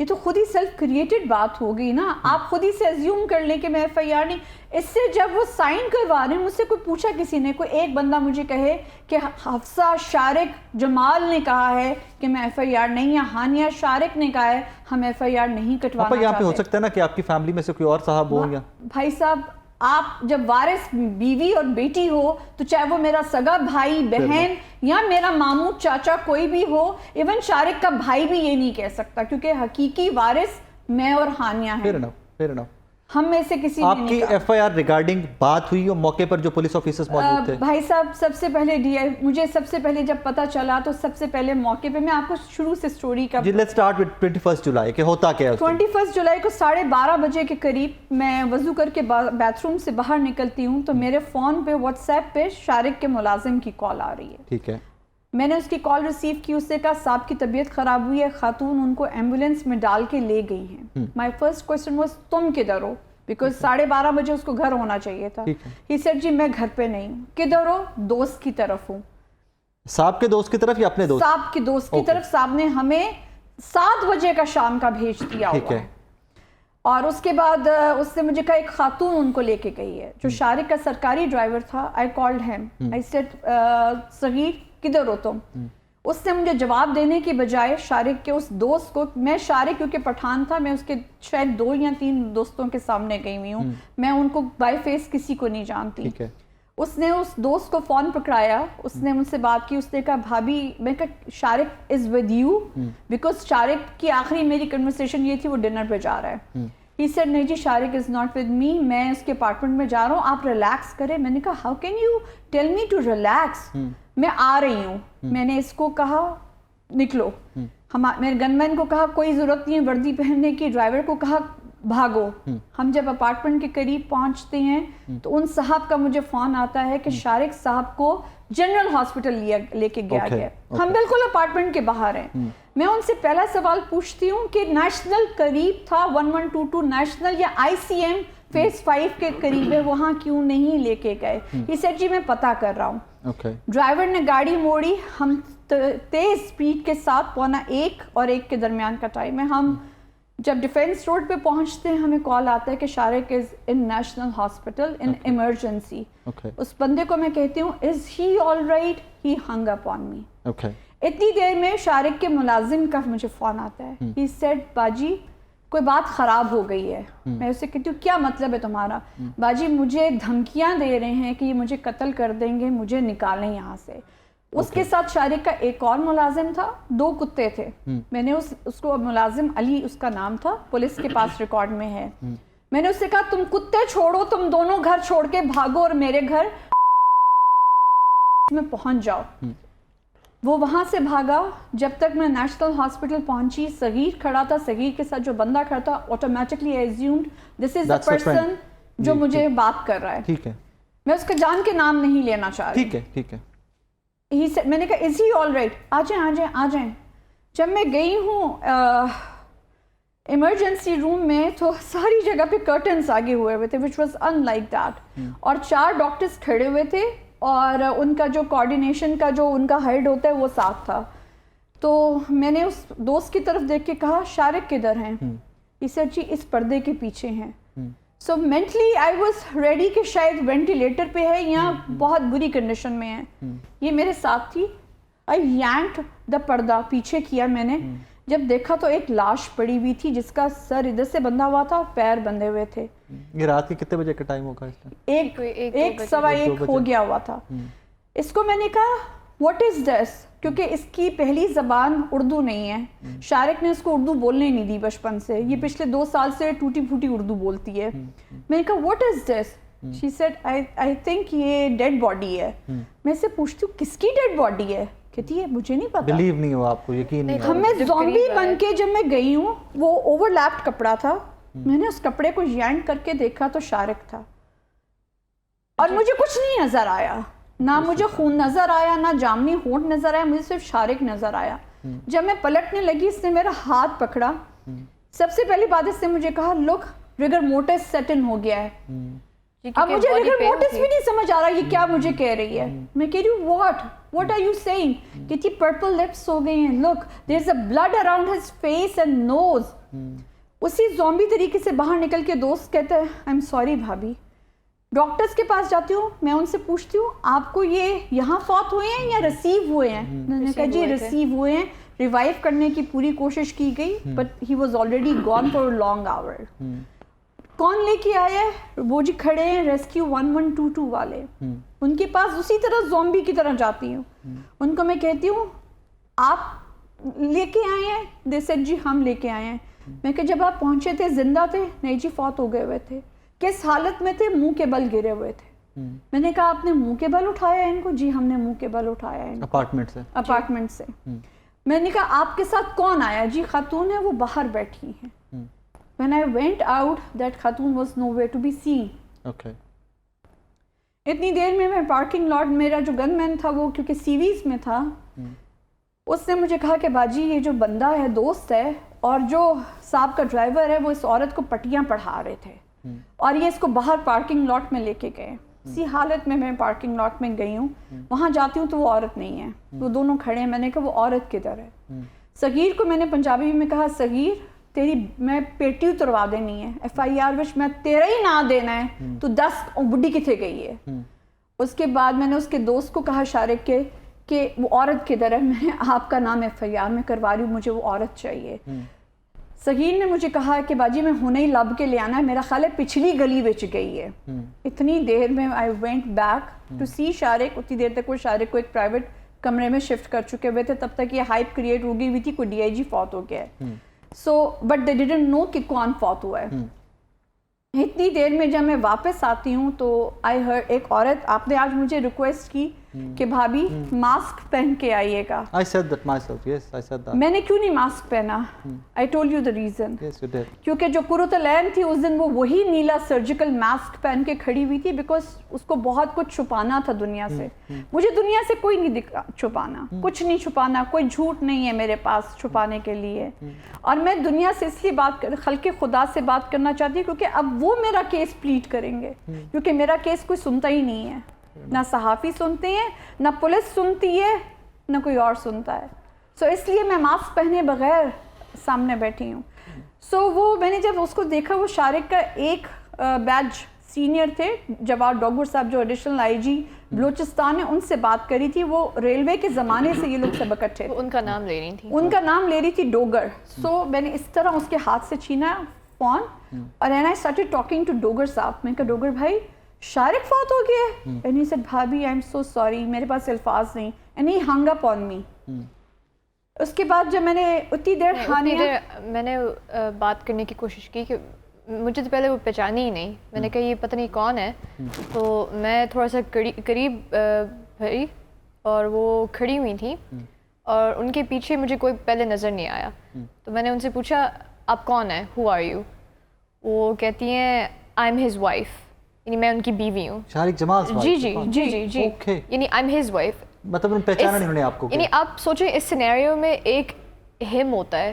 یہ تو خود ہی سیلف کریٹڈ بات ہو گئی نا. آپ خود ہی سے ایزیوم کر لیں کہ میں ایف آئی آر نہیں. اس سے جب وہ سائن کروا رہے ہیں مجھ سے کوئی پوچھا کسی نے, کوئی ایک بندہ مجھے کہے کہ حفصہ شارق جمال نے کہا ہے کہ میں ایف آئی آر نہیں, یا ہانیہ شارق نے کہا ہے ہم ایف آئی آر نہیں کٹوانا چاہتے. یہاں پہ ہو سکتا ہے نا کہ آپ کی فیملی میں سے کوئی اور صاحب ہوں یا بھائی صاحب, آپ جب وارث بیوی اور بیٹی ہو تو چاہے وہ میرا سگا بھائی بہن یا میرا ماموں چاچا کوئی بھی ہو, ایون شارق کا بھائی بھی یہ نہیں کہہ سکتا, کیونکہ حقیقی وارث میں اور ہانیہ ہیں. fair enough. ہم میں سے کسی نے آپ کی ایف آئی آر ریگارڈنگ بات ہوئی اور موقع پر جو پولیس آفیسرز موجود تھے؟ بھائی صاحب سب سے پہلے مجھے سب سے پہلے جب پتہ چلا تو سب سے پہلے موقع پہ, میں آپ کو شروع سے سٹوری کا جی لیٹس سٹارٹ وتھ 21 جولائی کہ ہوتا کیا ہے. 21 جولائی کو 12:30 بجے کے قریب میں وضو کر کے بیتھ روم سے باہر نکلتی ہوں تو میرے فون پہ واٹس ایپ پہ شارق کے ملازم کی کال آ رہی ہے. ٹھیک ہے. میں نے اس کی کال ریسیو کی, اس سے کہا صاحب کی طبیعت خراب ہوئی ہے, خاتون ان کو ایمبولینس میں ڈال کے لے گئی ہیں. مائی فرسٹ کوسچن واز تم کدھر ہو, بیکاز 12:30 بجے اس کو گھر ہونا چاہیے تھا. ہی سیڈ جی میں گھر پہ نہیں ہوں. کدھر ہو؟ دوست کی طرف ہوں. صاحب کے دوست کی طرف یا اپنے دوست؟ صاحب کے دوست کی طرف. صاحب نے ہمیں 7 بجے کا شام کا بھیج دیا ہوا ہے. اور اس کے بعد اس نے مجھے کہا ایک خاتون ان کو لے کے گئی ہے جو شارق کا سرکاری ڈرائیور تھا. I called ham, I said صغیر کدھر ہو تم؟ اس نے مجھے جواب دینے کی بجائے شارق کے اس دوست کو, میں شارق کیونکہ پٹھان تھا, میں اس کے شاید 2 یا 3 دوستوں کے سامنے گئی ہوئی ہوں, میں ان کو بائی فیس کسی کو نہیں جانتی. اس نے اس دوست کو فون پکڑایا, اس نے مجھ سے بات کی, اس نے کہا بھابھی, میں کہا Shariq is with you, because Shariq کی آخری میری کنورسیشن یہ تھی وہ ڈنر پہ جا رہا ہے. ہی سیڈ نہیں جی Shariq is not with me, میں اس کے اپارٹمنٹ میں جا رہا ہوں, آپ ریلیکس کریں. میں نے کہا how can you tell me to relax, میں آ رہی ہوں. میں نے اس کو کہا نکلو. میرے گن مین کو کہا کوئی ضرورت نہیں ہے وردی پہننے کی, ڈرائیور کو کہا بھاگو. ہم جب اپارٹمنٹ کے قریب پہنچتے ہیں تو ان صاحب کا مجھے فون آتا ہے کہ شارق صاحب کو جنرل ہاسپٹل لے کے گیا گیا. ہم بالکل اپارٹمنٹ کے باہر ہیں. میں ان سے پہلا سوال پوچھتی ہوں کہ نیشنل قریب تھا 1122 نیشنل یا آئی سی ایم فیز 5 کے قریب ہے, وہاں کیوں نہیں لے کے گئے؟ یہ سیٹ جی میں پتا کر رہا ہوں. ڈرائیور نے گاڑی موڑی, ہم تیز اسپیڈ کے ساتھ 1:15 اور 1 کے درمیان کا ٹائم ہے. ہم جب ڈیفینس روڈ پہ پہنچتے ہیں ہمیں کال آتا ہے کہ شارق از ان نیشنل ہاسپٹل ان ایمرجنسی. اس بندے کو میں کہتی ہوں از ہی آل رائٹ, ہی ہنگ اپ آن می. اتنی دیر میں شارق کے ملازم کا مجھے فون آتا ہے. ہی سیڈ باجی کوئی بات خراب ہو گئی ہے. میں اسے کہتی ہوں کیا مطلب ہے تمہارا؟ باجی مجھے دھمکیاں دے رہے ہیں کہ یہ مجھے قتل کر دیں گے, مجھے نکالیں یہاں سے. اس کے ساتھ شارق کا ایک اور ملازم تھا, 2 کتے تھے. میں نے اس کو ملازم علی اس کا نام تھا, پولیس کے پاس ریکارڈ میں ہے. میں نے اس سے کہا تم کتے چھوڑو, تم دونوں گھر چھوڑ کے بھاگو اور میرے گھر میں پہنچ جاؤ. وہ وہاں سے بھاگا. جب تک میں نیشنل ہاسپٹل پہنچی صغیر کھڑا تھا, صغیر کے ساتھ جو بندہ کھڑا تھا automatically assumed this is the person جو مجھے بات کر رہا ہے. ٹھیک ہے, میں اس کا جان کے نام نہیں لینا چاہ رہی. ٹھیک ہے. میں نے کہا از ہی آل رائٹ, آ جائیں. جب میں گئی ہوں ایمرجنسی روم میں تو ساری جگہ پہ کرٹنس آگے ہوئے تھے which was unlike that, اور 4 ڈاکٹرز کھڑے ہوئے تھے اور ان کا جو کوآرڈینیشن کا جو ان کا ہیڈ ہوتا ہے وہ ساتھ تھا. تو میں نے اس دوست کی طرف دیکھ کے کہا شارق کدھر ہیں؟ he said جی اس پردے کے پیچھے ہیں. سو مینٹلی آئی واز ریڈی کہ شاید وینٹیلیٹر پہ ہے یا بہت بری کنڈیشن میں ہے. یہ میرے ساتھ تھی. آئی یینکڈ دا پردہ, پیچھے کیا میں نے. جب دیکھا تو ایک لاش پڑی ہوئی تھی جس کا سر ادھر سے بندھا ہوا تھا, پیر بندھے ہوئے تھے. یہ رات کے کتنے بجے کا ٹائم ہوگا؟ 1:15 ہو گیا ہوا تھا. اس کو میں نے کہا واٹ از دس, کیونکہ اس کی پہلی زبان اردو نہیں ہے. شارق نے اس کو اردو بولنے نہیں دی بچپن سے, یہ پچھلے 2 سال سے ٹوٹی پھوٹی اردو بولتی ہے. میں نے کہا what is this? She said I think یہ ڈیڈ باڈی ہے. میں سے پوچھتی ہوں کس کی ڈیڈ باڈی ہے؟ کہتی ہے مجھے نہیں پتا. بلیو نہیں ہوا آپ کو, یقین نہیں. ہمیں زومبی بن کے جب میں گئی ہوں, وہ اوور لیپڈ کپڑا تھا, میں نے اس کپڑے کو یینک کر کے دیکھا تو شارق تھا. اور مجھے کچھ نہیں نظر آیا, نہ مجھے خون نظر آیا, نہ جامنی ہونٹ نظر آیا, مجھے صرف شارق نظر آیا. جب میں پلٹنے لگی اس نے میرا ہاتھ پکڑا. سب سے پہلی بات اس نے مجھے کہا لک ریگر موٹس سیٹ ان ہو گیا ہے. اب مجھے موٹس بھی نہیں سمجھ آ رہا یہ کیا مجھے کہہ رہی ہے. میں کہہ رہی ہوں واٹ آر یو سیئنگ؟ کہتی پرپل لپس ہو گئی ہیں, look there is a blood around his face and nose. اسی زومبی طریقے سے باہر نکل کے دوست کہتا ہے آئی ایم سوری بھابھی. ڈاکٹرز کے پاس جاتی ہوں, میں ان سے پوچھتی ہوں آپ کو یہ یہاں فوت ہوئے ہیں یا ریسیو ہوئے ہیں؟ انہوں نے کہا جی ریسیو ہوئے ہیں. ریوائیو کرنے کی پوری کوشش کی گئی but he was already gone for long hour. کون لے کے آیا ہے؟ وہ جی کھڑے ہیں ریسکیو 1122 والے. ان کے پاس اسی طرح زومبی کی طرح جاتی ہوں. ان کو میں کہتی ہوں آپ لے کے آئے ہیں؟ دے سیڈ جی ہم لے کے آئے ہیں. میں کہ جب آپ پہنچے تھے زندہ تھے؟ نہیں جی فوت ہو گئے ہوئے تھے. کس حالت میں تھے؟ منہ کے بل گرے ہوئے تھے. میں نے کہا آپ نے منہ کے بل اٹھایا ان کو؟ جی ہم نے منہ کے بل اٹھایا ان کو اپارٹمنٹ سے. میں نے کہا آپ کے ساتھ کون آیا؟ جی خاتون ہے وہ باہر بیٹھی ہیں. When I went out, that خاتون was nowhere to be seen. Okay. اتنی دیر میں پارکنگ لاٹ, میرا جو گن مین تھا وہ کیونکہ سیویز میں تھا, اس نے مجھے کہا کہ باجی یہ جو بندہ ہے دوست ہے اور جو صاحب کا ڈرائیور ہے وہ اس عورت کو پٹیاں پڑھا رہے تھے اور یہ اس کو باہر پارکنگ لاٹ میں لے کے گئے. اسی حالت میں پارکنگ لاٹ میں گئی ہوں, وہاں جاتی ہوں تو وہ عورت نہیں ہے, وہ دونوں کھڑے ہیں. میں نے کہا وہ عورت کدھر ہے؟ صغیر کو میں نے پنجابی میں کہا صغیر تیری میں پیٹی اتروا دینی ہے, FIR وچ میں تیرا ہی نہ دینا ہے, تو 10 بڈی کتنے گئی ہے. اس کے بعد میں نے اس کے دوست کو کہا شارق کے کہ وہ عورت کدھر ہے؟ میں نے آپ کا نام FIR میں کروا رہی ہوں, مجھے وہ عورت چاہیے. صغیر نے مجھے کہا کہ باجی میں ہونے ہی لب کے لے آنا ہے, میرا خیال ہے پچھلی گلی بچ گئی ہے. اتنی دیر میں آئی وینٹ بیک ٹو سی شارق. اتنی دیر تک وہ شارق کو ایک پرائیویٹ کمرے میں شفٹ کر چکے ہوئے تھے, تب تک یہ ہائپ کریٹ ہو گئی ہوئی تھی کوئی DIG فوت ہو گیا ہے. So but they didn't know کہ کون فوت ہوا ہے. اتنی دیر میں جب میں واپس آتی ہوں تو آئی ہرڈ ایک عورت, آپ نے آج مجھے ریکویسٹ کی کہ بھابھی ماسک پہن کے آئیے گا. I said that myself. Yes, I said that. میں نے کیوں نہیں ماسک پہنا؟ I told you the reason. Yes, you did. کیونکہ جو قرۃ العین تھی اس دن وہ وہی نیلا سرجیکل ماسک پہن کے کھڑی ہوئی تھی بیکاز اس کو بہت کچھ چھپانا تھا دنیا سے. مجھے دنیا سے کوئی نہیں چھپانا, کچھ نہیں چھپانا, کوئی جھوٹ نہیں ہے میرے پاس چھپانے کے لیے. اور میں دنیا سے اس لیے خلق خدا سے بات کرنا چاہتی ہوں کیونکہ اب وہ میرا کیس پلیٹ کریں گے, کیونکہ میرا کیس کوئی سنتا ہی نہیں ہے. نہ صحافی سنتے ہیں, نہ پولیس سنتی ہے, نہ کوئی اور سنتا ہے. سو اس لیے میں ماسک پہنے بغیر سامنے بیٹھی ہوں. سو وہ میں نے جب اس کو دیکھا, وہ شارق کا ایک بیچ سینئر تھے, جواد ڈوگر صاحب جو ایڈیشنل IG بلوچستان ہے, ان سے بات کری تھی. وہ ریلوے کے زمانے سے یہ لوگ سب اکٹھے, ان کا نام لے رہی تھی, ان کا نام لے رہی تھی ڈوگر. سو میں نے اس طرح اس کے ہاتھ سے چھینا فون اور then I started talking to Dogar صاحب. میں کہا ڈوگر بھائی شارق فوت ہو گیا ہے. And he said بھابھی I'm so sorry, میرے پاس الفاظ نہیں. And he hung up on me. اس کے بعد جب میں نے اتنی دیر میں نے بات کرنے کی کوشش کی کہ مجھے تو پہلے وہ پہچانی ہی نہیں. میں نے کہا یہ پتہ نہیں کون ہے, تو میں تھوڑا سا قریب بھری اور وہ کھڑی ہوئی تھیں اور ان کے پیچھے مجھے کوئی پہلے نظر نہیں آیا. تو میں نے ان سے پوچھا آپ کون ہیں, who are you؟ وہ کہتی ہیں I'm his wife, یعنی میں ان کی بیوی ہوں. شارق جمال صاحب؟ جی جی جی جی جی, یعنی I'm his wife. مطلب انہوں نے پہچانا نہیں انہوں نے آپ کو؟ یعنی آپ سوچیں اس سینیریو میں ایک ہم ہوتا ہے,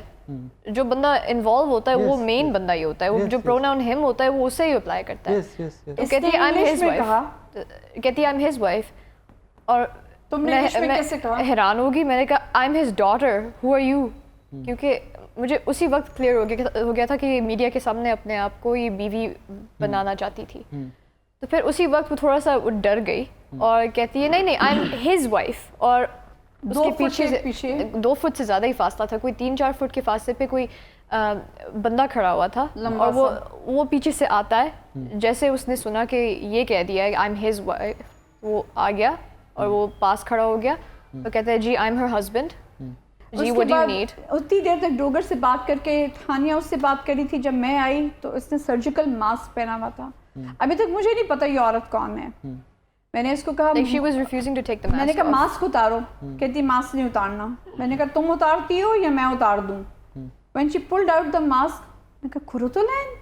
جو بندہ انوالو ہوتا ہے وہ مین بندہ ہی ہوتا ہے, وہ جو پروناؤن ہم ہوتا ہے وہ اسے ہی اپلائی کرتا ہے. تو کہتی ہے I'm his wife, کہتی ہے I'm his wife. اور تم نے انگلش میں کیسے کہا؟ حیران ہوگی. میں نے کہا I'm his daughter, who are you؟ کیونکہ مجھے اسی وقت کلیئر ہو گیا تھا کہ میڈیا کے سامنے اپنے آپ کو یہ بیوی بنانا چاہتی تھی. تو پھر اسی وقت وہ تھوڑا سا ڈر گئی اور کہتی ہے نہیں نہیں I'm his wife. اور اس کے پیچھے 2 فٹ سے زیادہ ہی فاصلہ تھا, کوئی 3-4 فٹ کے فاصلے پہ کوئی بندہ کھڑا ہوا تھا اور وہ پیچھے سے آتا ہے. جیسے اس نے سنا کہ یہ کہہ دیا ہے I'm his wife, وہ آ گیا اور وہ پاس کھڑا ہو گیا اور کہتا ہے جی I'm her husband. G what do you need؟ اتنی دیر تک ڈوگر سے بات کر کے تھانیہ اس سے بات کری تھی. جب میں آئی تو اس نے سرجیکل ماسک پہنا ہوا تھا. ابھی تک مجھے نہیں پتا یہ عورت کون ہے. میں نے اس کو کہا she was refusing to take the mask. میں نے کہا ماسک اتارو, کہتی ماسک نہیں اتارنا. میں نے کہا تم اتارتی ہو یا میں اتار دوں؟ when she pulled out the mask, میں کہا قرۃ العین.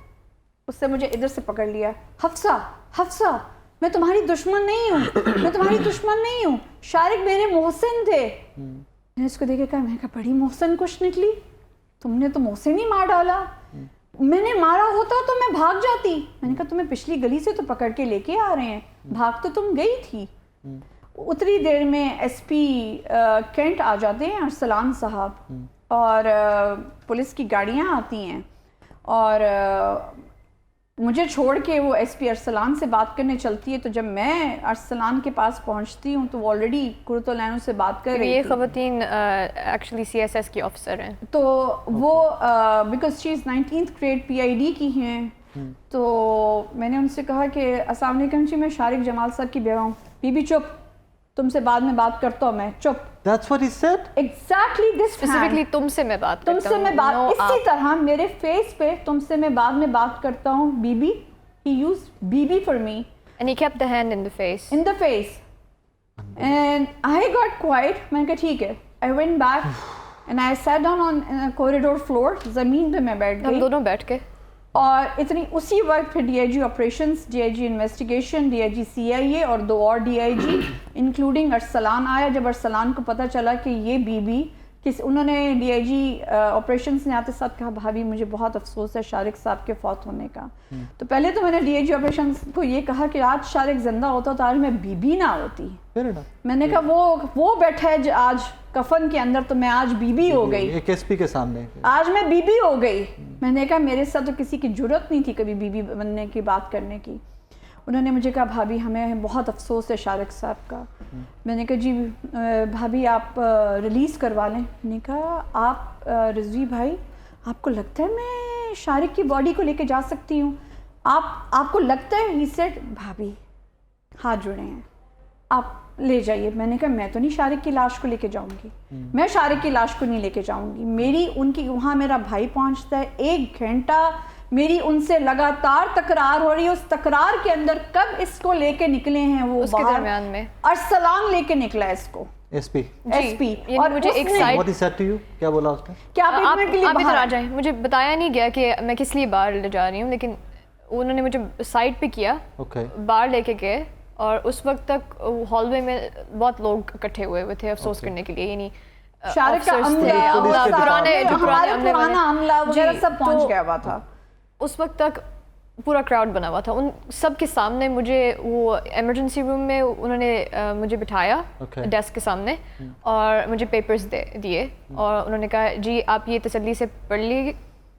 اس سے مجھے ادھر سے پکڑ لیا. حفصہ میں تمہاری دشمن نہیں ہوں, میں تمہاری دشمن نہیں ہوں, شارق میرے محسن تھے. میں نے اس کو دیکھے کہا, میں کہا بڑی محسن کچھ نکلی, تم نے تو محسن ہی مار ڈالا. میں نے مارا ہوتا تو میں بھاگ جاتی. میں نے کہا تمہیں پچھلی گلی سے تو پکڑ کے لے کے آ رہے ہیں, بھاگ تو تم گئی تھی. اتنی دیر میں ایس پی کینٹ آ جاتے ہیں, ارسلان صاحب, اور پولیس کی گاڑیاں آتی ہیں, اور مجھے چھوڑ کے وہ ایس پی ارسلان سے بات کرنے چلتی ہے. تو جب میں ارسلان کے پاس پہنچتی ہوں تو وہ آلریڈی کرتولینو سے بات کر رہی یہ تھی. خواتین ایکچولی سی ایس ایس کی آفیسر ہیں. تو وہ because she is 19th grade PID کی ہیں. تو میں نے ان سے کہا کہ السلام علیکم جی, میں شارق جمال صاحب کی بیوہ ہوں. بی بی چپ, تم سے بعد میں بات کرتا ہوں میں, چپ. That's what he said? Exactly this hand. Specifically تم سے میں بات تم کرتا سے ہوں. میں بات No, اسی آپ. طرح میرے فیس پہ تم سے میں بعد میں بات کرتا ہوں B B. He used BB for me And he kept the hand in the face. in the face and I got quiet. میں نے کہا ٹھیک ہے. I went back and I sat down on a corridor floor. زمین پہ میں بیٹھ ہم گئی, دونوں بیٹھ کے اور اتنی اسی وقت پھر DIG operations, DIG investigation, DIG CIA اور 2 اور DIG انکلوڈنگ ارسلان آیا. جب ارسلان کو پتہ چلا کہ یہ بی بی انہوں نے DIG آپریشنز نے آتے ساتھ کہا بھابھی مجھے بہت افسوس ہے شارق صاحب کے فوت ہونے کا. تو پہلے تو میں نے DIG آپریشنز کو یہ کہا کہ آج شارق زندہ ہوتا تو آج میں بی بی نہ ہوتی. میں نے کہا وہ بیٹھا ہے آج کفن کے اندر تو میں آج بی بی ہو گئی, ایک SP کے سامنے آج میں بی بی ہو گئی. میں نے کہا میرے ساتھ تو کسی کی جرت نہیں تھی کبھی بی بی بننے کی بات کرنے کی. انہوں نے مجھے کہا بھابھی ہمیں بہت افسوس ہے شارق صاحب کا. میں نے کہا جی بھابھی آپ ریلیز کروا لیں. میں نے کہا آپ رضوی بھائی آپ کو لگتا ہے میں شارق کی باڈی کو لے کے جا سکتی ہوں, آپ کو لگتا ہے؟ ہی سیڈ بھابھی ہاتھ جڑے ہیں, آپ لے جائیے. میں نے کہا میں تو نہیں شارق کی لاش کو لے کے جاؤں گی, میں شارق کی لاش کو نہیں لے کے جاؤں گی. میری ان کی وہاں میرا بھائی پہنچتا ہے, 1 گھنٹہ میری ان سے لگاتار تکرار ہو رہی ہے. اس تکرار کے اندر کب اس کو لے کے نکلے ہیں وہ اس کے درمیان میں ارسلان لے کے نکلا اس کو, SP. اور مجھے ایک side What he said to you? کیا بولا اس نے؟ کیا آپ 1 منٹ کے لیے آپ ادھر باہر آ جائیں. مجھے بتایا نہیں گیا کہ میں کس لیے باہر لے جا رہی ہوں, لیکن انہوں نے مجھے سائڈ پہ کیا, باہر لے کے گئے, اور اس وقت تک ہال وے میں بہت لوگ اکٹھے ہوئے تھے افسوس کرنے کے لیے. یعنی شارق کا پرانا عملہ وغیرہ سب پہنچ گیا ہوا تھا. اس وقت تک پورا کراؤڈ بنا ہوا تھا. ان سب کے سامنے مجھے وہ ایمرجنسی روم میں انہوں نے مجھے بٹھایا ڈیسک کے سامنے, اور مجھے پیپرز دیے, اور انہوں نے کہا جی آپ یہ تسلی سے پڑھ لیں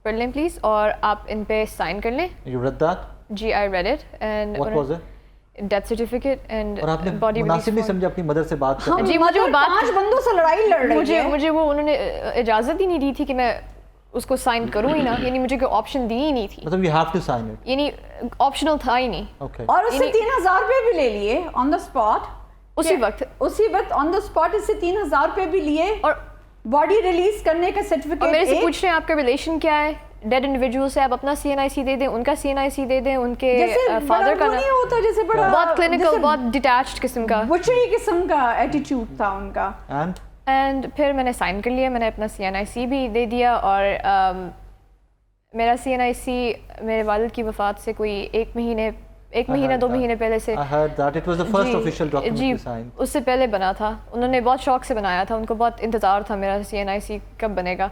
پلیز, اور آپ ان پہ سائن کر لیں. You read that? جی I read it. And What was it? Death certificate and اور آپ نے باڈی مناسب نہیں سمجھا اپنی مدر سے بات کرنا؟ جی مجھے وہ بات 5 بندوں سے لڑائی لڑ رہی ہے. مجھے وہ انہوں نے اجازت ہی نہیں دی تھی کہ میں اس کو سائن کروں ہی نا, یعنی مجھے کوئی آپشن دی ہی نہیں تھی. مطلب you have to sign it. یعنی آپشنل تھا ہی نہیں. اور اس سے 3000 روپے بھی لے لیے آن دا اسپاٹ. اسی وقت آن دا اسپاٹ اس سے 3000 روپے بھی لیے, اور باڈی ریلیز کرنے کا سرٹیفکیٹ. میرے سے پوچھ رہے ہیں آپ کا ریلیشن کیا ہے ڈیڈ انڈیویجول سے, آپ اپنا CNIC دے دیں, ان کا CNIC دے دیں, ان کے فادر کا نہیں ہوتا جیسے بڑا بہت کلینکل, بہت ڈیٹیچڈ قسم کا, بچڑی قسم کا ایٹیٹیوڈ تھا ان کا. اینڈ پھر میں نے سائن کر لیا, میں نے اپنا CNIC بھی دے دیا. اور میرا CNIC میرے والد کی وفات سے کوئی 1 مہینہ 2 مہینے پہلے سے, جی اس سے پہلے بنا تھا. انہوں نے بہت شوق سے بنایا تھا, ان کو بہت انتظار تھا میرا CNIC کب بنے گا.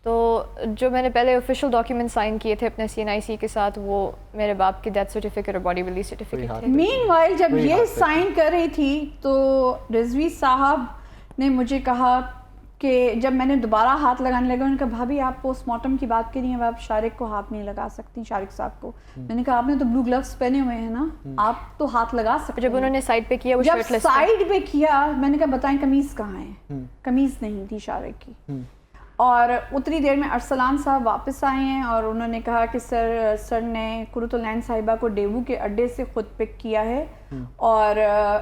تو جو میں نے پہلے آفیشیل ڈاکیومنٹ سائن کیے تھے اپنے CNIC کے ساتھ, وہ میرے باپ کی ڈیتھ سرٹیفکیٹ اور باڈی ریلیز سرٹیفکیٹ تھے. مین وائل جب یہ سائن کر رہی تھی تو رضوی صاحب نے مجھے کہا کہ جب میں نے دوبارہ ہاتھ لگانے لگا, انہوں نے کہا بھابھی آپ پوسٹ مارٹم کی بات کر رہی ہیں, آپ شارق کو ہاتھ نہیں لگا سکتی, شارق صاحب کو. میں نے کہا آپ نے تو بلو گلوز پہنے ہوئے ہیں نا, آپ تو ہاتھ لگا سکتے. جب انہوں نے سائڈ پہ کیا, وہ جب سائڈ پہ کیا, میں نے کہا بتائیں قمیض کہاں ہے, قمیض نہیں تھی شارق کی. اور اتنی دیر میں ارسلان صاحب واپس آئے ہیں, اور انہوں نے کہا کہ سر نے کرتولین صاحبہ کو ڈیوو کے اڈے سے خود پک کیا ہے, اور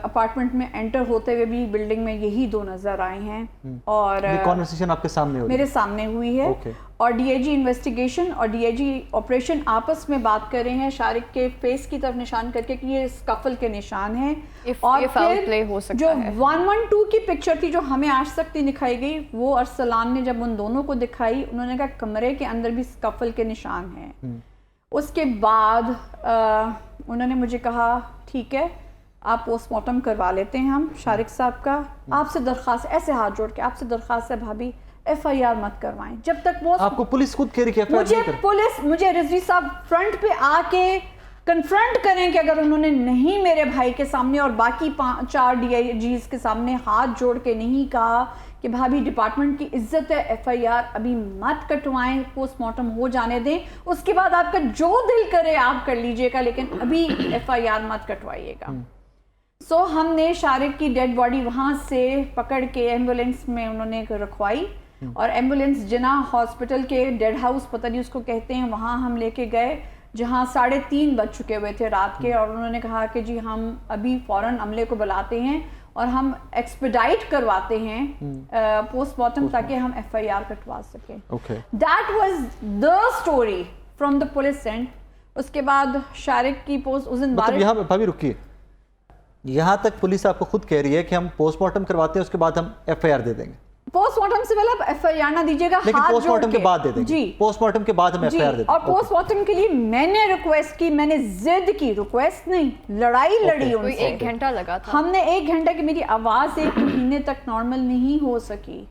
اپارٹمنٹ میں انٹر ہوتے ہوئے بھی بلڈنگ میں یہی 2 نظر آئے ہیں. اور کانورسیشن آپ کے سامنے ہوئی, میرے سامنے ہوئی ہے. اور DIG انویسٹیگیشن اور DIG آپریشن آپس میں بات کر رہے ہیں شارق کے فیس کی طرف نشان کر کے کہ یہ اسکفل کے نشان ہیں. اور پھر جو 112 کی پکچر تھی جو ہمیں آج تک نہیں دکھائی گئی, وہ ارسلان نے جب ان دونوں کو دکھائی, انہوں نے کہا کمرے کے اندر بھی اسکفل کے نشان ہیں. اس کے بعد انہوں نے مجھے کہا ٹھیک ہے آپ پوسٹ مارٹم کروا لیتے ہیں ہم شارق صاحب کا. آپ سے درخواست, ایسے ہاتھ جوڑ کے آپ سے درخواست ہے بھابھی, FIR مت کروائیں. جب تک وہ آپ کو پولیس خود کہہ رہی کہ مجھے رضوی صاحب فرنٹ پہ آ کے کنفرنٹ کریں کہ اگر انہوں نے نہیں میرے بھائی کے سامنے اور باقی 4 DIGs کے سامنے ہاتھ جوڑ کے نہیں کہا کہ بھابھی ڈپارٹمنٹ کی عزت ہے, FIR ابھی مت کٹوائیں, پوسٹ مارٹم ہو جانے دیں, اس کے بعد آپ کا جو دل کرے آپ کر لیجئے گا, لیکن ابھی FIR مت کٹوائیے گا. سو ہم نے شارق کی ڈیڈ باڈی وہاں سے پکڑ کے ایمبولینس میں انہوں نے رکھوائی, اور ایمبولینس جناح ہاسپٹل کے ڈیڈ ہاؤس پتہ نہیں اس کو کہتے ہیں, وہاں ہم لے کے گئے جہاں 3:30 بج چکے ہوئے تھے رات کے, اور انہوں نے کہا کہ جی ہم ابھی فوراً عملے کو بلاتے ہیں اور ہم ایکسپیڈائٹ کرواتے ہیں پوسٹ مارٹم تاکہ ہم FIR کٹوا سکیں. That was the story from the police end. اس کے بعد شارق کی پوسٹ اس دن مطلب یہاں پہ بھی رکیے, یہاں تک پولیس آپ کو خود کہہ رہی ہے کہ ہم پوسٹ مارٹم کرواتے ہیں اس کے بعد ہم FIR دے دیں گے. پوسٹ مارٹم سے پہلے آپ FIR نہ دیجیے گا, لیکن پوسٹ مارٹم کے بعد دے دیں گے. جی پوسٹ مارٹم کے بعد ہم FIR دے دیں گے. اور پوسٹ مارٹم کے لیے میں نے ریکویسٹ کی, میں نے ضد کی, ریکویسٹ نہیں, لڑائی لڑی ان سے. 1 گھنٹہ لگا تھا. ہم نے 1 گھنٹہ کی, میری آواز 1 مہینے تک نارمل نہیں ہو سکی.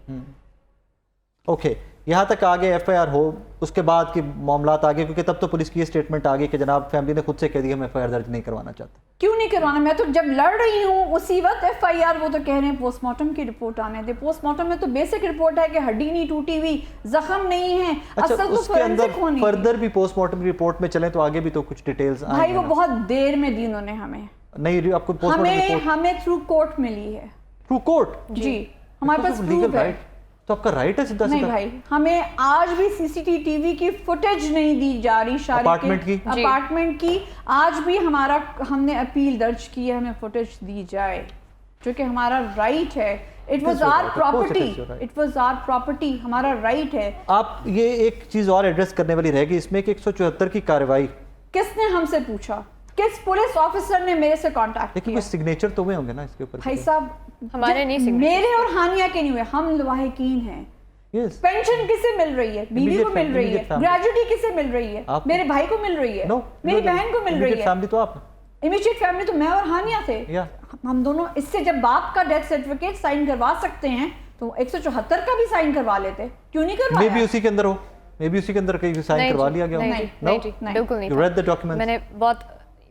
اوکے, یہاں تک آگے FIR ہو, اس کے بعد کی معاملات آگے, کیونکہ تب تو پولیس کی یہ اسٹیٹمنٹ آ گئی کہ جناب فیملی نے خود سے کہہ دیا ہم FIR درج نہیں کروانا چاہتے. کیوں نہیں کروانا؟ میں تو جب لڑ رہی ہوں اسی وقت FIR, وہ تو کہہ رہے ہیں پوسٹ مارٹم کی رپورٹ آنے دے. پوسٹ مارٹم میں تو بیسک رپورٹ ہے کہ ہڈی نہیں ٹوٹی ہوئی, زخم نہیں ہے, اصل تو اس کے اندر ہونی. فردر بھی پوسٹ مارٹم کی رپورٹ میں چلیں تو آگے بھی تو کچھ ڈیٹیلز آئیں. بھائی وہ بہت دیر میں دی انہوں نے ہمیں, نہیں آپ کو پوسٹ مارٹم رپورٹ ہمیں تھرو کورٹ ملی ہے. Through court? جی ہمارے پاس پروف ہے. تو آپ کا رائٹ ہے سیدھا نہیں بھائی, ہمیں آج بھی CCTV کی فوٹیج نہیں دی جا رہی شارق کی اپارٹمنٹ کی. آج بھی ہم نے اپیل درج کی ہے, ہمیں فوٹیج دی جائے, جو کہ ہمارا رائٹ ہے. اٹ واز آر پراپرٹی, ہمارا رائٹ ہے. آپ یہ ایک چیز اور ایڈریس کرنے والی رہ گئی اس میں کہ 174 کی کارروائی کس نے ہم سے پوچھا؟ کس پولیس آفیسر نے میرے سے کانٹیکٹ کیا؟ لیکن کوئی سگنیچر تو ہوئے ہوں گے نا اس کے اوپر. بھائی صاحب ہمارے نہیں سگنیچر, میرے اور ہانیہ کے نہیں ہوئے, ہم لواحقین ہیں. پینشن کسے مل رہی ہے؟ بیوی کو مل رہی ہے. گریجوٹی کسے مل رہی ہے؟ میرے بھائی کو مل رہی ہے, میری بہن کو مل رہی ہے. فیملی تو آپ, امیجیٹ فیملی تو میں اور ہانیہ تھے. ہم دونوں اس سے جب باپ کا ڈیتھ سرٹیفکیٹ سائن کروا سکتے ہیں تو 174 کا بھی سائن کروا لیتے, کیوں نہیں کروایا؟ مے بی اسی کے اندر ہو, مے بی اسی کے اندر کہیں سائن کروا لیا گیا ہو. نہیں جی بالکل نہیں. You read the documents? میں نے بہت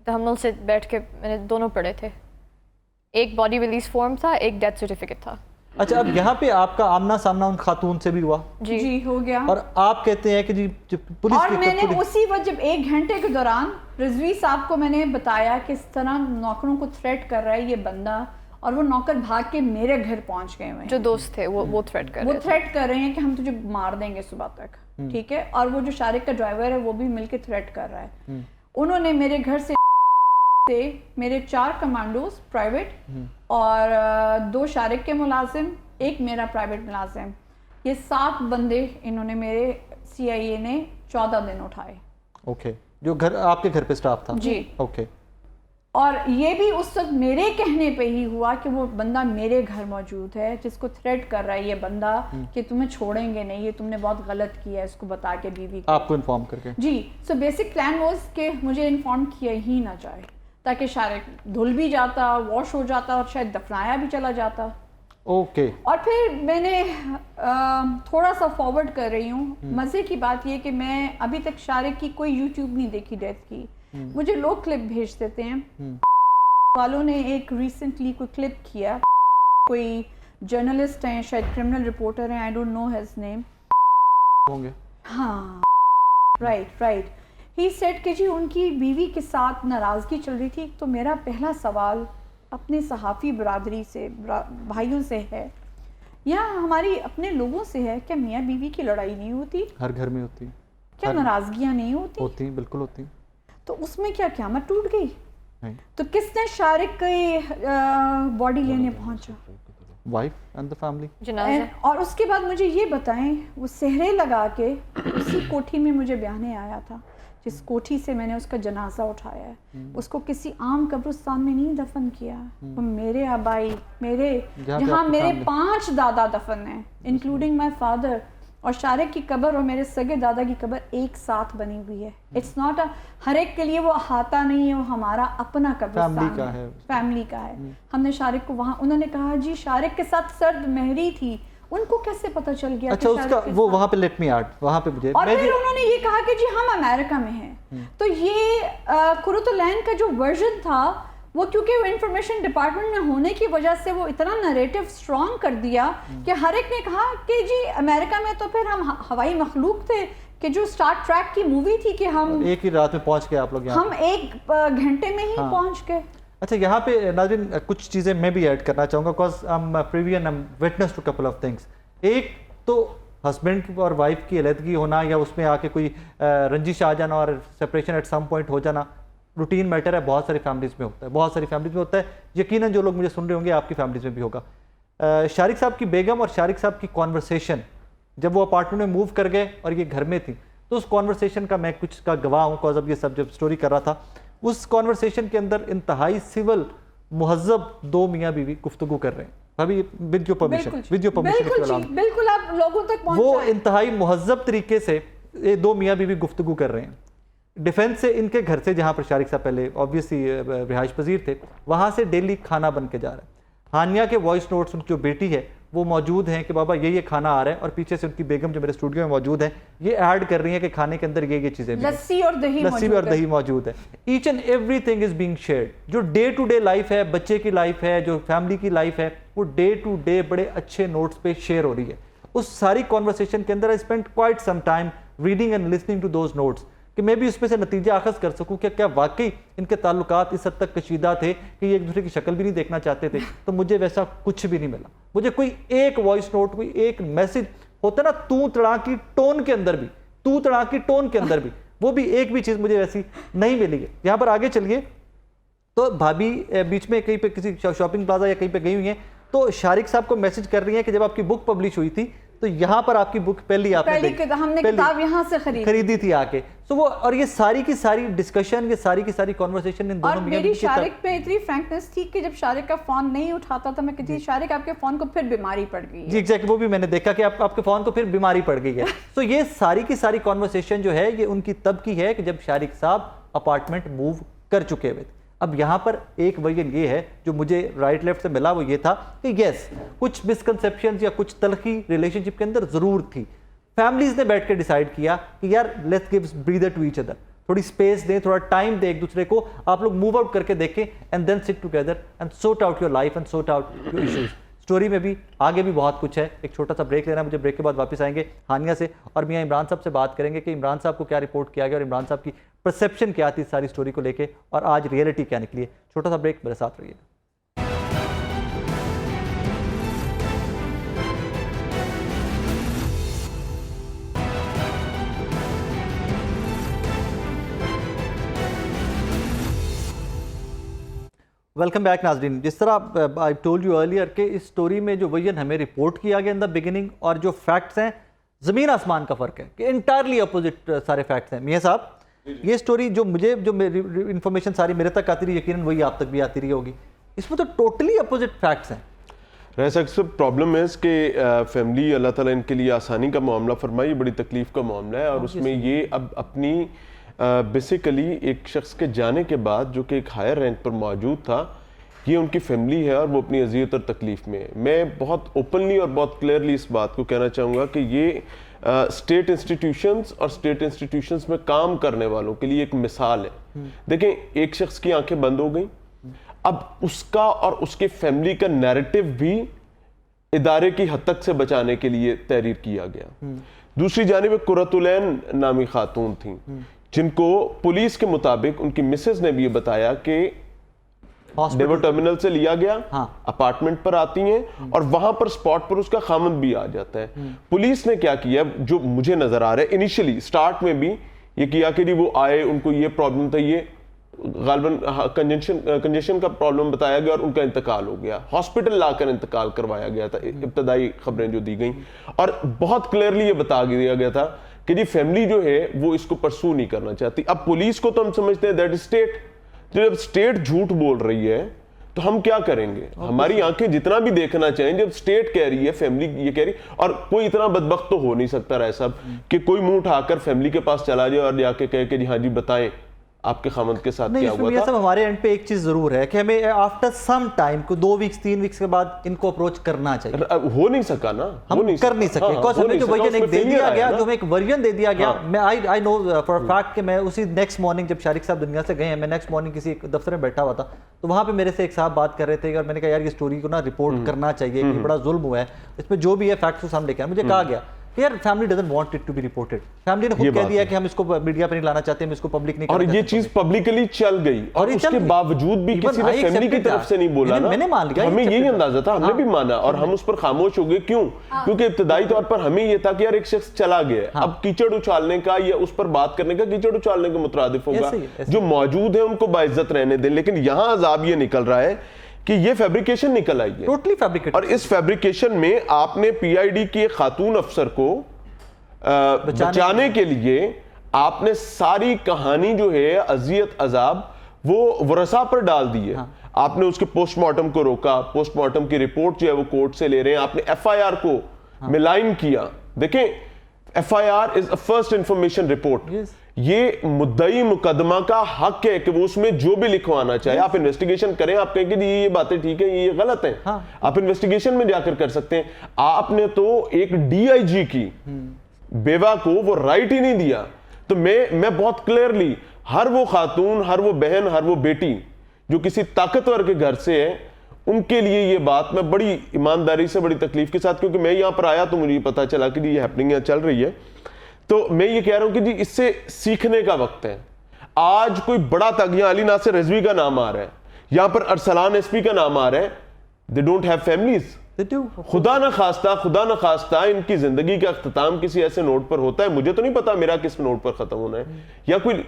تحمل سے بیٹھ کے میں نے دونوں پڑھے تھے. ایک باڈی ریلیز فارم تھا, ایک ڈیتھ سرٹیفکیٹ تھا. اچھا, اب یہاں پہ آپ کا آمنا سامنا ان خاتون سے بھی ہوا؟ جی ہو گیا. اور آپ کہتے ہیں کہ جی پولیس, اور میں نے اسی وقت جب 1 گھنٹے کے دوران رضوی صاحب کو میں نے بتایا کہ اس طرح نوکروں کو تھریٹ کر رہا ہے یہ بندہ, اور وہ نوکر بھاگ کے میرے گھر پہنچ گئے ہوئے, جو دوست تھے وہ تھریٹ کر رہے ہیں کہ ہم تجھے مار دیں گے صبح تک, ٹھیک ہے. اور وہ جو شارق کا ڈرائیور ہے وہ بھی مل کے تھریٹ کر رہا ہے. انہوں نے میرے گھر سے میرے 4 کمانڈوز پرائیویٹ اور 2 شارق کے ملازم, ایک میرا پرائیویٹ ملازم, یہ 7 بندے انہوں نے میرے CIA نے 14 دن اٹھائے. اوکے, جو گھر آپ کے گھر پہ سٹاف تھا؟ جی. اوکے. اور یہ بھی اس وقت میرے کہنے پہ ہی ہوا کہ وہ بندہ میرے گھر موجود ہے جس کو تھریٹ کر رہا ہے یہ بندہ کہ تمہیں چھوڑیں گے نہیں, یہ تم نے بہت غلط کیا ہے, اس کو بتا کے بیوی کو, آپ کو انفارم کر کے. جی. سو بیسک پلان واز کہ مجھے انفارم کیا ہی نہ جائے تاکہ شارق دھل بھی جاتا, واش ہو جاتا اور شاید دفنایا بھی چلا جاتا. اوکے. اور پھر میں نے تھوڑا سا فارورڈ کر رہی ہوں, مزے کی بات یہ کہ میں ابھی تک شارق کی کوئی یوٹیوب نہیں دیکھی ڈیتھ کی. مجھے لوگ کلپ بھیج دیتے ہیں. والوں نے ایک ریسنٹلی کوئی کلپ کیا, کوئی جرنلسٹ ہیں شاید کرمنل رپورٹر ہیں, I don't know his name, ہوں گے. ہاں رائٹ. ہی سیڈ کہ جی ان کی بیوی کے ساتھ ناراضگی چل رہی تھی. تو میرا پہلا سوال اپنے صحافی برادری سے, بھائیوں سے ہے یا ہماری اپنے لوگوں سے ہے, کیا میاں بیوی کی لڑائی نہیں ہوتی؟ ہر گھر میں ہوتی. کیا ناراضگیاں نہیں ہوتی؟ ہوتی, بالکل ہوتی. تو اس میں کیا قیامت ٹوٹ گئی؟ تو کس نے شارق کی باڈی لینے پہنچا؟ Wife and the family. اور اس کے بعد مجھے یہ بتائیں, وہ سہرے لگا کے اسی کوٹھی میں مجھے بیانے آیا تھا جس کوٹھی سے میں نے اس کا جنازہ اٹھایا ہے, اس کو کسی عام قبرستان میں نہیں دفن کیا. وہ میرے آبائی, میرے جہاں میرے 5 دادا دفن ہیں انکلوڈنگ مائی فادر, اور شارق کی قبر اور میرے سگے دادا کی قبر ایک ساتھ بنی ہوئی ہے. اٹس ناٹ ہر ایک کے لیے وہ احاطہ نہیں ہے, وہ ہمارا اپنا قبرستان ہے, فیملی کا ہے. ہم نے شارق کو وہاں, انہوں نے کہا جی شارق کے ساتھ سرد مہری تھی ان کو کیسے پتہ چل گیا؟ اچھا اس کا وہ وہاں پہ لیٹ می ایڈ وہاں پہ مجھے اور پھر انہوں نے یہ کہا کہ جی ہم امریکہ میں ہیں. تو یہ قرۃ العین کا جو ورژن تھا وہ کیونکہ وہ انفارمیشن ڈپارٹمنٹ میں ہونے کی وجہ سے وہ اتنا نریٹو اسٹرانگ کر دیا کہ ہر ایک نے کہا کہ جی امریکہ میں تو پھر ہم ہوائی مخلوق تھے کہ جو اسٹار ٹریک کی مووی تھی کہ ہم ایک ہی رات میں پہنچ گئے آپ لوگ یہاں, ہم 1 گھنٹے میں ہی پہنچ گئے. اچھا یہاں پہ ناظرین کچھ چیزیں میں بھی ایڈ کرنا چاہوں گا because I'm privy and I'm witness to couple of things. ایک تو ہسبینڈ اور وائف کی علیحدگی ہونا یا اس میں آ کے کوئی رنجش آ جانا اور سپریشن ایٹ سم پوائنٹ ہو جانا روٹین میٹر ہے, بہت ساری فیملیز میں ہوتا ہے, بہت ساری فیملیز میں ہوتا ہے. یقیناً جو لوگ مجھے سن رہے ہوں گے آپ کی فیملیز میں بھی ہوگا. شارق صاحب کی بیگم اور شارق صاحب کی کانورسیشن جب وہ اپارٹمنٹ میں موو کر گئے اور یہ گھر میں تھی تو اس کانورسیشن کا میں کچھ کا گواہ ہوں بیکاز اب یہ سب جب اسٹوری کر رہا تھا اس کانورسیشن کے اندر انتہائی سول مہذب 2 میاں بیوی گفتگو کر رہے ہیں ابھی ود یور پرمیشن بالکل آپ لوگوں تک وہ انتہائی مہذب طریقے سے یہ 2 میاں بیوی گفتگو کر رہے ہیں. ڈیفینس سے ان کے گھر سے جہاں پر شارق صاحب پہلے آبویسلی رہائش پذیر تھے وہاں سے ڈیلی کھانا بن کے جا رہا ہے. ہانیہ کے وائس نوٹس ان کی جو بیٹی ہے وہ موجود ہیں کہ بابا یہ کھانا آ رہا ہے اور پیچھے سے ان کی بیگم جو میرے اسٹوڈیو میں موجود ہیں یہ ایڈ کر رہی ہیں کہ کھانے کے اندر یہ چیزیں لسی اور دہی موجود ہے. H and every thing is being shared. جو ڈے ٹو ڈے لائف ہے, بچے کی لائف ہے, جو فیملی کی لائف ہے, وہ ڈے ٹو ڈے بڑے اچھے نوٹس پہ شیئر ہو رہی ہے. اس ساری کانورسیشن کے اندر I spend quite some time reading and listening to those notes کہ میں بھی اس میں سے نتیجہ اخذ کر سکوں کہ کیا واقعی ان کے تعلقات اس حد تک کشیدہ تھے کہ یہ ایک دوسرے کی شکل بھی نہیں دیکھنا چاہتے تھے. تو مجھے ویسا کچھ بھی نہیں ملا. مجھے کوئی ایک وائس نوٹ, کوئی ایک میسج ہوتا نا تو تڑا کی ٹون کے اندر بھی وہ بھی ایک بھی چیز مجھے ویسی نہیں ملی ہے. یہاں پر آگے چلیے تو بھابھی بیچ میں کہیں پہ کسی شاپنگ پلازا یا کہیں پہ گئی ہوئی ہیں تو شارق صاحب کو میسج کر رہی ہیں کہ جب آپ کی بک پبلش ہوئی تھی تو یہاں پر آپ کی بک پہلی ہم نے کتاب یہاں سے خریدی تھی آ کے. سو وہ اور یہ ساری کی ساری ڈسکشن, یہ ساری کی ساری کانورسیشن ان دونوں میری شارق پہ اتنی فرینکنس تھی کہ جب شارق کا فون نہیں اٹھاتا تھا میں کہتی تھی شارق آپ کے فون کو پھر بیماری پڑ گئی ہے. جی ایگزیکٹ وہ بھی میں نے دیکھا کہ آپ کے فون کو پھر بیماری پڑ گئی ہے. سو یہ ساری کی ساری کانورسیشن جو ہے یہ ان کی تب کی ہے کہ جب شارق صاحب اپارٹمنٹ موو کر چکے ہوئے تھے. اب یہاں پر ایک ورژن یہ ہے جو مجھے رائٹ لیفٹ سے ملا وہ یہ تھا کہ یس کچھ مسکنسیپشنز یا کچھ تلخی ریلیشن شپ کے اندر ضرور تھی. فیملیز نے بیٹھ کے ڈیسائیڈ کیا کہ یار let's give breather to each other, تھوڑی اسپیس دیں, تھوڑا ٹائم دیں ایک دوسرے کو, آپ لوگ موو آؤٹ کر کے دیکھیں and then sit together and sort out your life and sort out your issues. Story میں بھی آگے بھی بہت کچھ ہے. ایک چھوٹا سا بریک لینا ہے مجھے, بریک کے بعد واپس آئیں گے ہانیہ سے اور میاں عمران صاحب سے بات کریں گے کہ عمران صاحب کو کیا رپورٹ کیا گیا اور عمران صاحب کی پرسیپشن کیا تھی ساری اسٹوری کو لے کے اور آج ریئلٹی کیا نکلی ہے. چھوٹا سا بریک, میرے ساتھ رہیے گا. ویلکم بیک ناظرین. جس طرح آئی ٹولڈ یو ارلیئر کہ اس اسٹوری میں جو ورژن ہمیں رپورٹ کیا گیا ان دا بگننگ اور جو فیکٹس ہیں زمین آسمان کا فرق ہے کہ انٹائرلی اپوزٹ سارے فیکٹس ہیں. میاں صاحب یہ اسٹوری جو انفارمیشن ساری میرے تک آتی رہی یقیناً وہی آپ تک بھی آتی رہی ہوگی, اس میں تو ٹوٹلی اپوزٹ فیکٹس ہیں. ایسا پرابلم ہے اس کے فیملی اللہ تعالیٰ ان کے لیے آسانی کا معاملہ فرمائے, یہ بڑی تکلیف کا معاملہ ہے اور اس میں یہ اب اپنی بیسیکلی ایک شخص کے جانے کے بعد جو کہ ایک ہائر رینک پر موجود تھا یہ ان کی فیملی ہے اور وہ اپنی اذیت اور تکلیف میں ہے. میں بہت اوپنلی اور بہت کلیئرلی اس بات کو کہنا چاہوں گا کہ یہ اسٹیٹ انسٹیٹیوشنز اور اسٹیٹ انسٹیٹیوشنز میں کام کرنے والوں کے لیے ایک مثال ہے. دیکھیں ایک شخص کی آنکھیں بند ہو گئیں, اب اس کا اور اس کے فیملی کا نیریٹو بھی ادارے کی حد تک سے بچانے کے لیے تحریر کیا گیا. دوسری جانب قرۃ العین نامی خاتون تھیں جن کو پولیس کے مطابق ان کی مسز نے بھی یہ بتایا کہ ڈیور ٹرمینل سے لیا گیا, اپارٹمنٹ پر آتی ہیں اور وہاں پر سپاٹ پر اس کا خامند بھی آ جاتا ہے. پولیس نے کیا کیا جو مجھے نظر آ رہا ہے انیشلی سٹارٹ میں بھی یہ کیا کہ وہ آئے, ان کو یہ پرابلم تھا, یہ غالباً کنجیشن کا پرابلم بتایا گیا اور ان کا انتقال ہو گیا, ہاسپٹل لا کر انتقال کروایا گیا تھا ابتدائی خبریں جو دی گئیں. اور بہت کلیئرلی یہ بتا دیا گیا تھا کہ جی فیملی جو ہے وہ اس کو پرسو نہیں کرنا چاہتی. اب پولیس کو تو ہم سمجھتے ہیں دیٹ از اسٹیٹ, جب اسٹیٹ جھوٹ بول رہی ہے تو ہم کیا کریں گے؟ ہماری آنکھیں جتنا بھی دیکھنا چاہیں, جب اسٹیٹ کہہ رہی ہے, فیملی یہ کہہ رہی, اور کوئی اتنا بدبخت تو ہو نہیں سکتا رائے صاحب کہ کوئی منہ اٹھا کر فیملی کے پاس چلا جائے اور جا کے کہے کہ جی ہاں جی بتائیں آپ کے خامد کے ساتھ نہیں کیا اس میں ہوا یہ تھا. سب ہمارے اینڈ پہ ایک چیز ضرور ہے کہ ہمیں آفٹر سم ٹائم کو 2 ویکس 3 ویکس کے بعد ان کو اپروچ کرنا چاہیے. ہو نہیں سکا نا, ہم کر نہیں سکے بیکاز ہمیں جو ورژن ایک دے دیا گیا, جو ہمیں ایک ورژن دے دیا گیا, میں آئی نو فار فیکٹ کہ میں اسی نیکسٹ مارننگ جب شارق صاحب دنیا سے گئے ہیں, میں نیکسٹ مارننگ کسی ایک دفتر میں بیٹھا ہوا تھا, تو وہاں پہ میرے سے ایک صاحب بات کر رہے تھے اور میں نے کہا یار یہ اسٹوری کو نا رپورٹ کرنا چاہیے, یہ بڑا ظلم ہوا ہے, اس میں جو بھی ہے فیکٹس سامنے لے کے آئے. مجھے کہا گیا یار family doesn't want it to be reported, family نے خود کہہ دیا کہ ہم اس کو میڈیا پہ نہیں لانا چاہتے, ہم اس کو پبلک نہیں اور یہ چیز پبلکلی چل گئی, اور اس کے باوجود بھی کسی نے فیملی کی طرف سے نہیں بولا نا. میں نے مان لیا, ہمیں یہی اندازہ تھا, ہم نے بھی مانا اور ہم اس پر خاموش ہو گئے. کیوں؟ کیونکہ ابتدائی طور پر ہمیں یہ تھا کہ یار ایک شخص چلا گیا, اب کیچڑ اچھالنے کا یا اس پر بات کرنے کا کیچڑ اچھالنے کے مترادف ہوگا. جو موجود ہیں ان کو باعزت رہنے دیں, لیکن یہاں عذاب یہ نکل رہا ہے کہ یہ فیبریکیشن نکل آئی ہے, ٹوٹلی فیبریکیٹڈ. اور اس فیبریکیشن میں آپ نے پی آئی ڈی کی ایک خاتون افسر کو بچانے کے لیے آپ نے ساری کہانی جو ہے اذیت عذاب وہ ورثہ پر ڈال دی ہے. آپ نے اس کے پوسٹ مارٹم کو روکا, پوسٹ مارٹم کی رپورٹ جو ہے وہ کورٹ سے لے رہے ہیں, آپ نے ایف آئی آر کو ملائن کیا. دیکھیں F I R is first information report, یہ مدعی مقدمہ کا حق ہے کہ وہ اس میں جو بھی لکھوانا چاہے آپ انویسٹیگیشن کریں. آپ کہیں کہ یہ باتیں ٹھیک ہیں, یہ غلط ہیں, آپ انویسٹیگیشن میں جا کر سکتے ہیں. آپ نے تو ایک ڈی آئی جی کی بیوہ کو وہ رائٹ ہی نہیں دیا. تو میں بہت کلیئرلی ہر وہ خاتون, ہر وہ بہن, ہر وہ بیٹی جو کسی طاقتور کے گھر سے ہے, ان کے لیے یہ بات میں بڑی ایمانداری سے, بڑی تکلیف کے ساتھ, کیونکہ میں یہاں پر آیا تو مجھے پتا چلا کہ یہ ہیپننگ یہاں چل رہی ہے, تو میں یہ کہہ رہا ہوں کہ جی اس سے سیکھنے کا وقت ہے. آج کوئی بڑا تاغیاں علی ناصر رضوی کا نام آ رہا ہے, یہاں پر ارسلان ایس پی کا نام آ رہا ہے, they don't have families. خدا نہ خواستہ ان کی زندگی کا اختتام کسی ایسے نوٹ پر ہوتا ہے. مجھے تو نہیں پتا میرا کس نوٹ پر ختم ہونا ہے, یا کوئی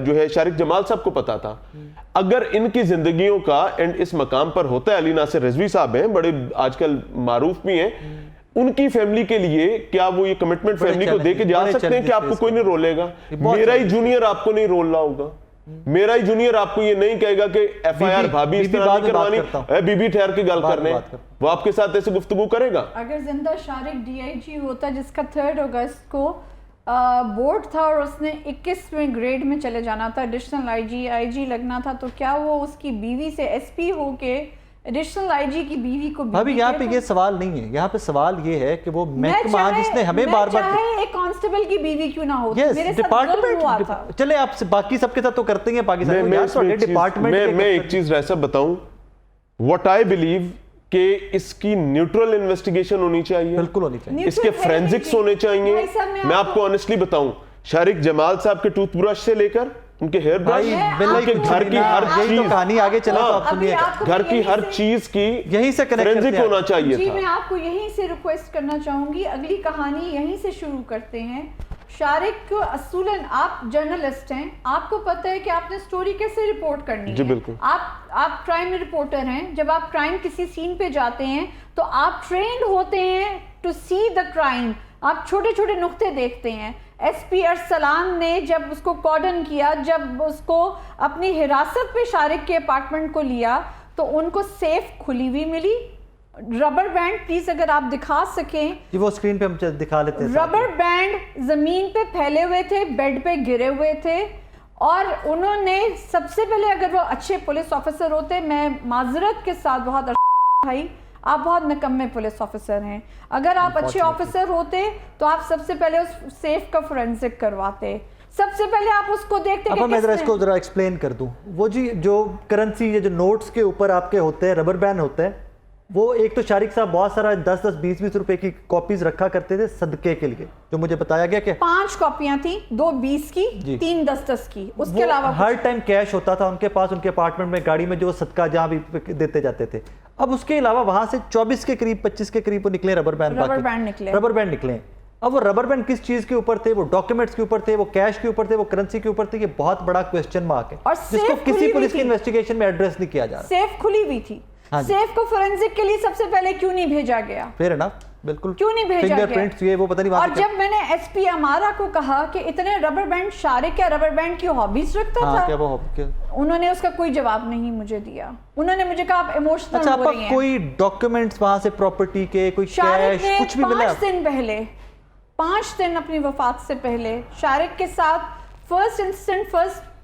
جو ہے شارق جمال صاحب کو پتا تھا. اگر ان کی زندگیوں کا اینڈ اس مقام پر ہوتا ہے, علی ناصر رضوی صاحب ہیں, بڑے آج کل معروف بھی ہیں, ان کی فیملی کے لیے کیا وہ یہ کمٹمنٹ فیملی کو دے کے جا سکتے ہیں کہ آپ کو کوئی نہیں رولے گا؟ میرا ہی جونیئر آپ کو نہیں رول رہا ہوگا, میرا ہی جونیئر آپ کو یہ نہیں کہے گا کہ ایف آئی آر بھابی اس طرح نہیں کروانی, اے بی بی ٹھہر کے گل کرنے, وہ آپ کے ساتھ ایسے گفتگو کرے گا؟ اگر زندہ شارق ڈی آئی جی ہوتا جس کا 3 اگست کو بورڈ تھا اور اس نے 21ویں گریڈ میں چلے جانا تھا, ایڈیشنل آئی جی لگنا تھا, تو کیا وہ اس کی بیوی سے ایس پی ہو کے ایڈیشنل آئی جی کی بیوی کو ابھی یہاں پہ یہ سوال نہیں ہے, یہاں پہ سوال یہ ہے کہ وہ محکمہ جس نے ہمیں بار بار ایک کانسٹیبل کی بیوی کیوں نہ ہو, میرے ساتھ ظلم ہوا تھا. چلے آپ سے باقی سب کے ساتھ تو کرتے ہیں پاکستان میں ایک چیز ایسا بتاؤں, what I believe کہ اس کی نیوٹرل انویسٹیگیشن ہونی چاہیے, بالکل ہونی چاہیے, اس کے فرینزکس ہونے چاہیے. میں آپ کو آنیسٹلی بتاؤں, شارق جمال صاحب کے ٹوتھ برش سے لے کر ان کے ہیئر برش, ان کے گھر کی ہر چیز, کہانی آگے چلا تو آپ سنیے, گھر کی ہر چیز کی یہیں سے فرینزک ہونا چاہیے جی. تھا. میں آپ کو یہیں سے ریکویسٹ کرنا چاہوں گی, اگلی کہانی یہیں سے شروع کرتے ہیں. شارق کو اصولاً آپ جرنلسٹ ہیں, آپ کو پتہ ہے کہ آپ نے سٹوری کیسے رپورٹ کرنی ہے. جی بالکل. آپ کرائم رپورٹر ہیں, جب آپ کرائم کسی سین پہ جاتے ہیں تو آپ ٹرینڈ ہوتے ہیں ٹو سی دا کرائم, آپ چھوٹے چھوٹے نقطے دیکھتے ہیں. ایس پی ارسلان نے جب اس کو کارڈن کیا, جب اس کو اپنی حراست پہ شارق کے اپارٹمنٹ کو لیا, تو ان کو سیف کھلی ہوئی ملی. ربر بینڈ پلیز اگر آپ دکھا سکیں, جی وہ اسکرین پہ ہم دکھا لیتے ہیں. ربر بینڈ زمین پہ پھیلے ہوئے تھے, بیڈ پہ گرے ہوئے تھے, اور انہوں نے سب سے پہلے, اگر وہ اچھے پولیس آفیسر ہوتے, میں معذرت کے ساتھ بہت بھائی آپ بہت نکمے پولیس آفیسر ہیں, اگر آپ اچھے آفیسر ہوتے تو آپ سب سے پہلے اس سیف کا فورنزک کرواتے, سب سے پہلے آپ اس کو دیکھتے. اب میں ذرا اس کو ذرا ایکسپلین کر دوں. وہ جی جو کرنسی, یہ جو نوٹس کے اوپر آپ کے ہوتے ہیں, ربر بینڈ ہوتے ہیں, وہ ایک تو شارق صاحب بہت سارا 10-10 20-20 روپے کی کاپیز رکھا کرتے تھے صدقے کے لیے, جو مجھے بتایا گیا کہ 5 کاپیاں تھیں, 2 20 کی, 3 10-10 کی, اس کے علاوہ ہر ٹائم کیش ہوتا تھا ان کے پاس, ان کے اپارٹمنٹ میں گاڑی میں جو صدقہ جہاں بھی دیتے جاتے تھے. اب اس کے علاوہ وہاں سے 24 کے قریب 25 کے قریب وہ نکلے ربر بینڈ نکلے. اب وہ ربر بینڈ کس چیز کے اوپر تھے, وہ ڈاکیومنٹس کے اوپر تھے, وہ کیش کے اوپر تھے, وہ کرنسی کے اوپر تھے, یہ بہت بڑا کوسچن مارک ہے جس کو کسی پولیس کی انویسٹیگیشن میں ایڈریس نہیں کیا جا رہا. سیف کھلی ہوئی تھی, سیف کو فورنزک کے لیے سب سے پہلے کیوں نہیں بھیجا گیا؟ فیئر انف, بالکل کیوں نہیں بھیجا فنگر پرنٹس یہ وہ پتہ نہیں. اور جب میں نے ایس پی امارا کو کہا کہ اتنے ربر بینڈ, شارق کیا ربر بینڈ کی ہابیز رکھتا تھا, انہوں نے اس کا کوئی جواب نہیں مجھے دیا. انہوں نے مجھے کہا آپ ایموشنل ہو رہی ہیں. کوئی ڈاکیومنٹس وہاں سے پراپرٹی کے, کوئی کیش, کچھ بھی ملا؟ 5 دن اپنی وفات سے پہلے شارق کے ساتھ first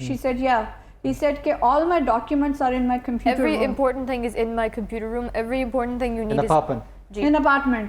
She said, yeah. He said that all my documents are in my computer Every room. important thing is in my computer room. Every important thing you need is in apartment.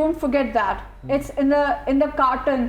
don't forget that. It's in the carton.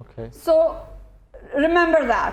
Okay. So remember that.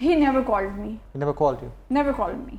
He never called me. He never called you? Never called me.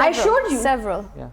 I showed you. Several. Yeah.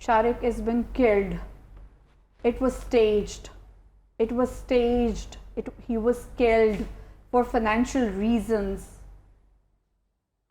Sharik has been killed. It was staged. It was staged. He was killed for financial reasons.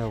No.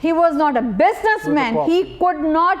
he was not a businessman, he could not,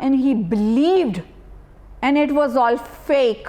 and he believed and it was all fake.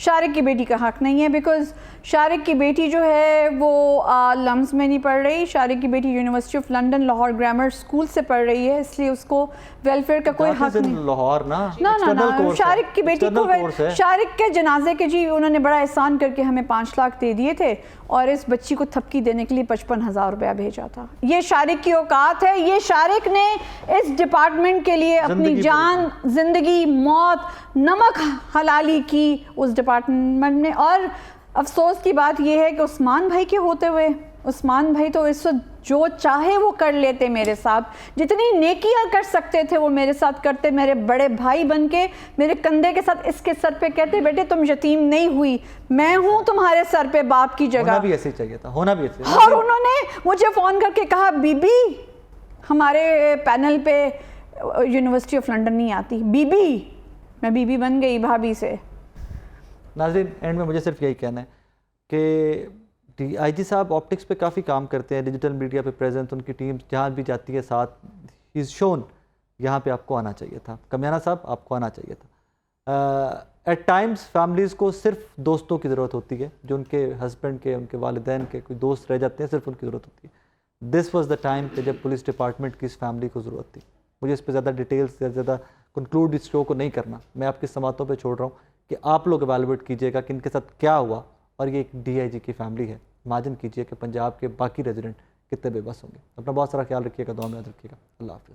Shariq کی بیٹی کا حق نہیں ہے، because Shariq کی بیٹی جو ہے وہ لمز میں نہیں پڑھ رہی. شارق کی بیٹی university of London Lahore grammar school سے پڑھ رہی ہے، اس لیے اس کو ویلفیئر کا کوئی حق نہیں. لاہور نا شارق کی بیٹی کو شارق کے جنازے کے جی انہوں نے بڑا احسان کر کے ہمیں 5 لاکھ دے دیے تھے اور اس بچی کو تھپکی دینے کے لیے 55,000 روپیہ بھیجا تھا. یہ شارق کی اوقات ہے. یہ شارق نے اس ڈپارٹمنٹ کے لیے اپنی جان، زندگی، موت، نمک حلالی کی اس ڈپارٹمنٹ میں. اور افسوس کی بات یہ ہے کہ عثمان بھائی کے ہوتے ہوئے، عثمان بھائی تو اس وقت جو چاہے وہ کر لیتے میرے ساتھ، جتنی نیکیاں کر سکتے تھے وہ میرے ساتھ کرتے. میرے بڑے بھائی بن کے میرے کندھے کے ساتھ اس کے سر پہ کہتے بیٹے تم یتیم نہیں ہوئی، میں ہوں تمہارے سر پہ باپ کی جگہ. ہونا بھی ایسے چاہیے تھا، ہونا بھی ایسے. اور انہوں نے مجھے فون کر کے کہا بی بی ہمارے پینل پہ یونیورسٹی آف لنڈن نہیں آتی. بی بی، میں بی بی بن گئی بھابھی سے. ناظرین اینڈ میں مجھے صرف یہی کہنا ہے کہ ڈی آئی جی صاحب آپٹکس پہ کافی کام کرتے ہیں، ڈیجیٹل میڈیا پہ پریزنٹ، ان کی ٹیم جہاں بھی جاتی ہے ساتھ ہی از شون. یہاں پہ آپ کو آنا چاہیے تھا. کمیانہ صاحب آپ کو آنا چاہیے تھا. ایٹ ٹائمز فیملیز کو صرف دوستوں کی ضرورت ہوتی ہے، جو ان کے ہسبینڈ کے، ان کے والدین کے کوئی دوست رہ جاتے ہیں، صرف ان کی ضرورت ہوتی ہے. دس واز دا ٹائم کہ جب پولیس ڈپارٹمنٹ کی اس فیملی کو ضرورت تھی. مجھے اس پہ زیادہ ڈیٹیلز سے زیادہ کنکلوڈ اس شو کو نہیں کرنا، میں آپ کی سماعتوں پہ چھوڑ رہا ہوں کہ آپ لوگ ایویلویٹ کیجئے گا کہ ان کے ساتھ کیا ہوا، اور یہ ایک ڈی آئی جی کی فیملی ہے. امیجن کیجئے کہ پنجاب کے باقی ریزیڈنٹ کتنے بے بس ہوں گے. اپنا بہت سارا خیال رکھیے گا، دعا میں یاد رکھیے گا. اللہ حافظ.